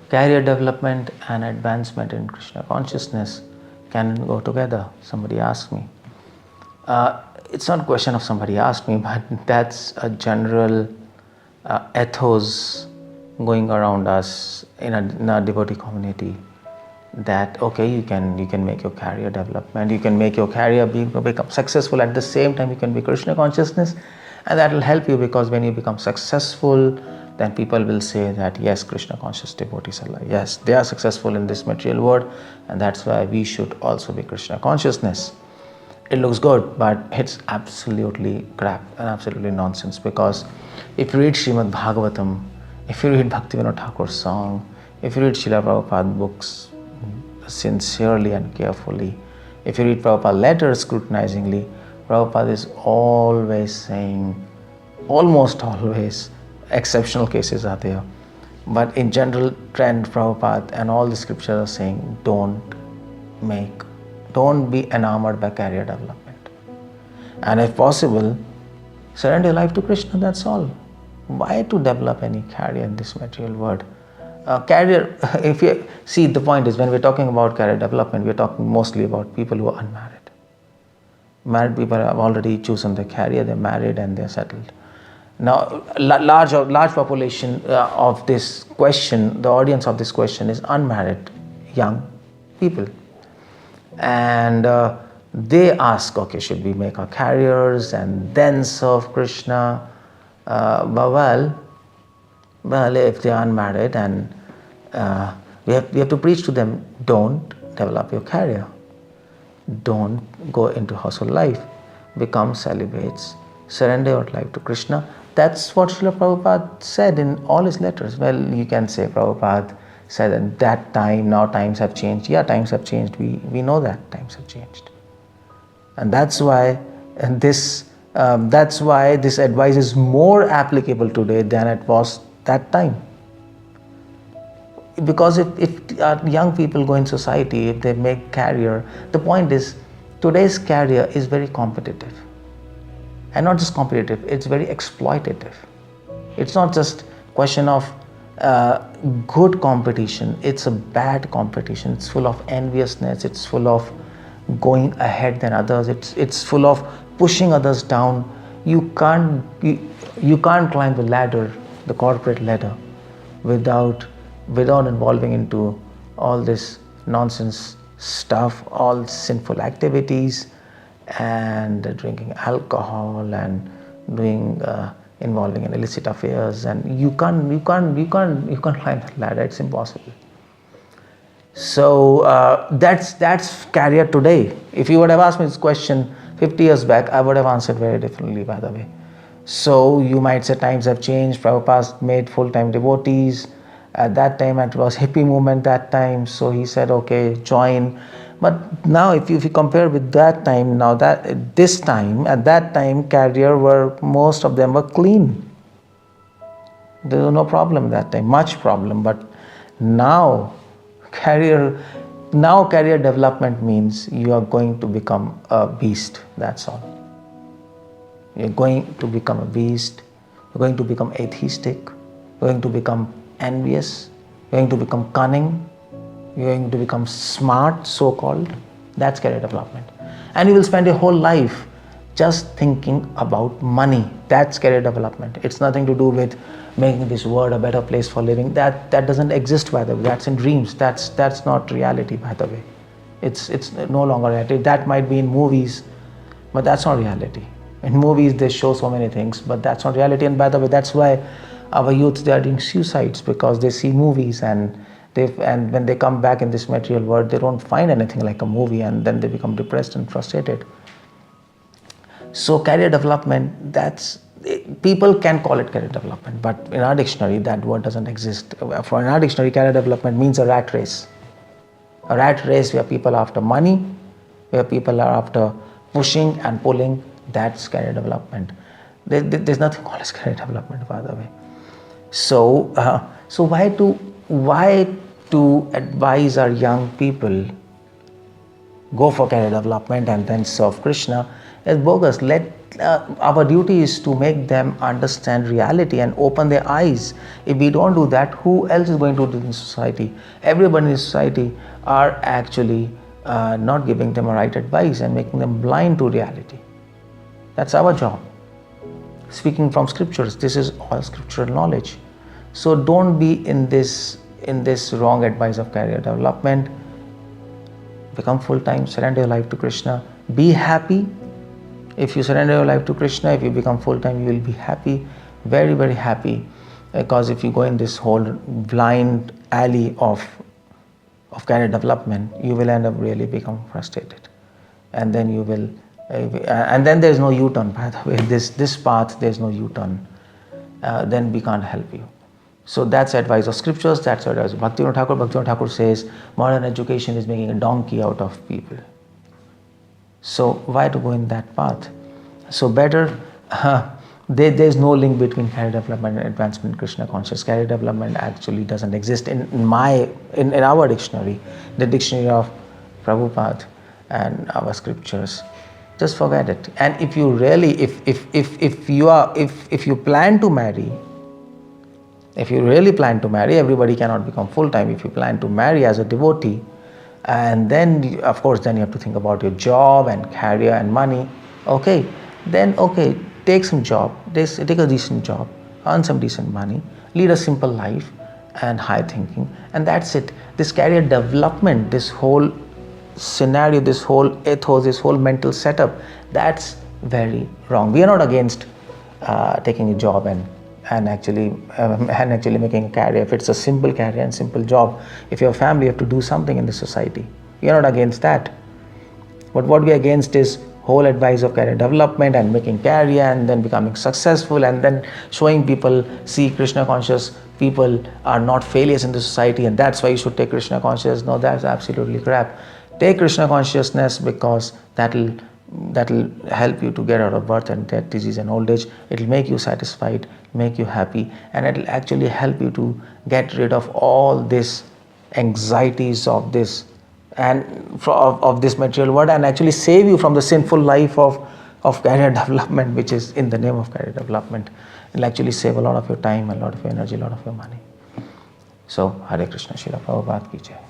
Career development and advancement in Krishna consciousness can go together. Somebody asked me. It's not a question of somebody asked me, but that's a general ethos going around us in a devotee community. That okay, you can make your career development, you can make your career become successful. At the same time, you can be Krishna consciousness, and that will help you, because when you become successful, then people will say that yes, Krishna conscious devotees are yes, they are successful in this material world, and that's why we should also be Krishna consciousness. It looks good, but it's absolutely crap and absolutely nonsense, because if you read 𝗙𝗶𝗶𝗹, if you read Bhaktivinoda Thakur's song, if you read Srila Prabhupada books sincerely and carefully, if you read Prabhupada letters scrutinizingly, Prabhupada is always saying, almost always, exceptional cases are there, but in general trend, Prabhupada and all the scriptures are saying, don't be enamored by career development, and if possible, surrender your life to Krishna. That's all. Why to develop any career in this material world? Career, if you see, the point is, when we're talking about career development, we're talking mostly about people who are unmarried. Married people have already chosen their career, they're married and they're settled. Now, large population of this question, the audience of this question is unmarried young people, and they ask, okay, should we make our careers and then serve Krishna? Well, if they are unmarried, and we have to preach to them, don't develop your career, don't go into household life, become celibates, surrender your life to Krishna. That's what Srila Prabhupada said in all his letters. Well, you can say Prabhupada said at that time, now times have changed. Yeah, times have changed. We know that times have changed, and that's why this advice is more applicable today than it was that time. Because if young people go in society, if they make career, the point is, today's career is very competitive. And not just competitive, it's very exploitative. It's not just question of good competition, it's a bad competition. It's full of enviousness, it's full of going ahead than others, it's full of pushing others down. You can't climb the ladder, the corporate ladder, without involving into all this nonsense stuff, all sinful activities, and drinking alcohol and doing involving in illicit affairs, and you can't climb that ladder. It's impossible. So that's career today. If you would have asked me this question 50 years back, I would have answered very differently, by the way. So you might say times have changed. Prabhupada made full-time devotees. At that time, it was hippie movement that time. So he said, okay, join. But now if you compare with that time, now that this time, at that time, career most of them were clean. There was no problem at that time, much problem. But now career development means you are going to become a beast. That's all. You're going to become a beast. You're going to become atheistic. You're going to become envious. You're going to become cunning. You're going to become smart, so-called. That's career development. And you will spend your whole life just thinking about money. That's career development. It's nothing to do with making this world a better place for living. That doesn't exist, by the way. That's in dreams. That's not reality, by the way. It's no longer reality. That might be in movies, but that's not reality. In movies, they show so many things, but that's not reality. And by the way, that's why our youth, they are doing suicides, because they see movies and when they come back in this material world, they don't find anything like a movie, and then they become depressed and frustrated. So career development, people can call it career development, but in our dictionary, that word doesn't exist. For in our dictionary, career development means a rat race. A rat race where people are after money, where people are after pushing and pulling. That's career development. There's nothing called as career development, by the way. So why to advise our young people go for career development and then serve Krishna is bogus. Let our duty is to make them understand reality and open their eyes. If we don't do that, who else is going to do it in society? Everybody in society are actually not giving them a right advice and making them blind to reality. That's our job. Speaking from scriptures, this is all scriptural knowledge. So don't be in this wrong advice of career development. Become full-time, surrender your life to Krishna. Be happy. If you surrender your life to Krishna, if you become full-time, you will be happy, very, very happy. Because if you go in this whole blind alley of career development, you will end up really become frustrated. And then you will, and then there's no U-turn, by the way. This path, there's no U-turn. Then we can't help you. So that's advice of scriptures, that's advice of Bhaktivinoda Thakur. Bhaktivinoda Thakur says, modern education is making a donkey out of people. So why to go in that path? So better, there's no link between career development and advancement in Krishna consciousness. Career development actually doesn't exist in our dictionary, the dictionary of Prabhupada and our scriptures. Just forget it. And if you really, if you plan to marry, if you really plan to marry, everybody cannot become full-time. If you plan to marry as a devotee, and then of course then you have to think about your job and career and money. Okay, then okay, take some job, take a decent job, earn some decent money, lead a simple life and high thinking, and that's it. This career development, this whole scenario, this whole ethos, this whole mental setup, that's very wrong. We are not against taking a job and actually making a career. If it's a simple career and simple job, if you're a family, you have to do something in the society. We are not against that. But what we are against is whole advice of career development and making career and then becoming successful and then showing people, see, Krishna conscious people are not failures in the society and that's why you should take Krishna consciousness. No, that's absolutely crap. Take Krishna consciousness because that'll help you to get out of birth and death, disease and old age. It'll make you satisfied, make you happy, and it'll actually help you to get rid of all this anxieties of this and of this material world and actually save you from the sinful life of career development, which is in the name of career development. It'll actually save a lot of your time, a lot of your energy, a lot of your money. So Hare Krishna, 𝗙cie𝗶𝗹𝗶 की जय.